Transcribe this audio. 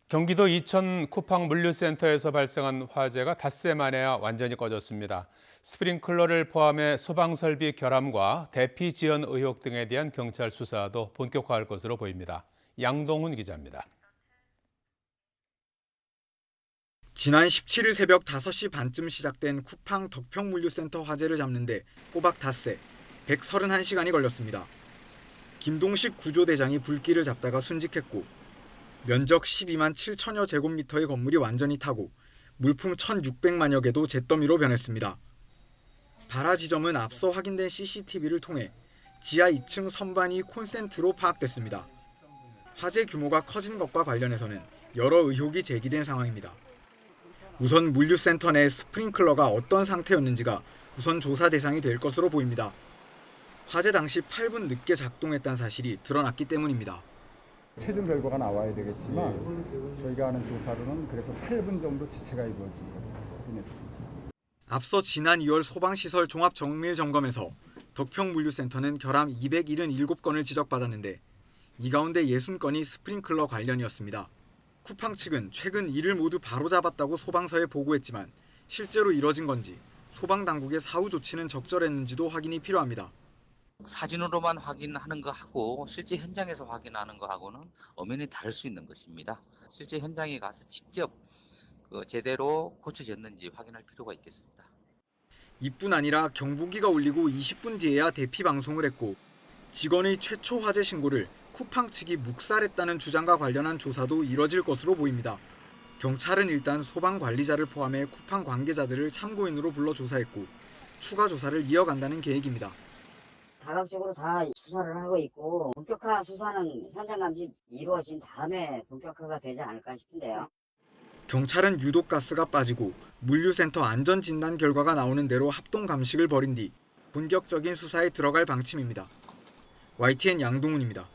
경기도 이천 쿠팡 물류센터에서 발생한 화재가 닷새 만에야 완전히 꺼졌습니다. 스프링클러를 포함해 소방설비 결함과 대피 지연 의혹 등에 대한 경찰 수사도 본격화할 것으로 보입니다. 양동훈 기자입니다. 지난 17일 새벽 5시 반쯤 시작된 쿠팡 덕평물류센터 화재를 잡는데 꼬박 닷새 131시간이 걸렸습니다. 김동식 구조대장이 불길을 잡다가 순직했고 면적 12만 7천여 제곱미터의 건물이 완전히 타고 물품 1,600만여 개도 잿더미로 변했습니다. 발화 지점은 앞서 확인된 CCTV를 통해 지하 2층 선반이 콘센트로 파악됐습니다. 화재 규모가 커진 것과 관련해서는 여러 의혹이 제기된 상황입니다. 우선 물류센터 내 스프링클러가 어떤 상태였는지가 우선 조사 대상이 될 것으로 보입니다. 화재 당시 8분 늦게 작동했다는 사실이 드러났기 때문입니다. 최종 결과가 나와야 되겠지만 저희가 하는 조사로는 그래서 8분 정도 지체가 이루어진 것으로 확인했습니다. 앞서 지난 2월 소방시설 종합정밀점검에서 덕평물류센터는 결함 277건을 지적받았는데 이 가운데 60건이 스프링클러 관련이었습니다. 쿠팡 측은 최근 이를 모두 바로잡았다고 소방서에 보고했지만 실제로 이뤄진 건지 소방당국의 사후 조치는 적절했는지도 확인이 필요합니다. 사진으로만 확인하는 거하고 실제 현장에서 확인하는 거하고는 엄연히 다를 수 있는 것입니다. 실제 현장에 가서 직접 제대로 고쳐졌는지 확인할 필요가 있겠습니다. 이뿐 아니라 경보기가 울리고 20분 뒤에야 대피 방송을 했고 직원의 최초 화재 신고를 쿠팡 측이 묵살했다는 주장과 관련한 조사도 이뤄질 것으로 보입니다. 경찰은 일단 소방 관리자를 포함해 쿠팡 관계자들을 참고인으로 불러 조사했고 추가 조사를 이어간다는 계획입니다. 다각적으로 다 수사를 하고 있고 본격화 수사는 현장 감시 이루어진 다음에 본격화가 되지 않을까 싶은데요. 경찰은 유독가스가 빠지고 물류센터 안전진단 결과가 나오는 대로 합동 감식을 벌인 뒤 본격적인 수사에 들어갈 방침입니다. YTN 양동훈입니다.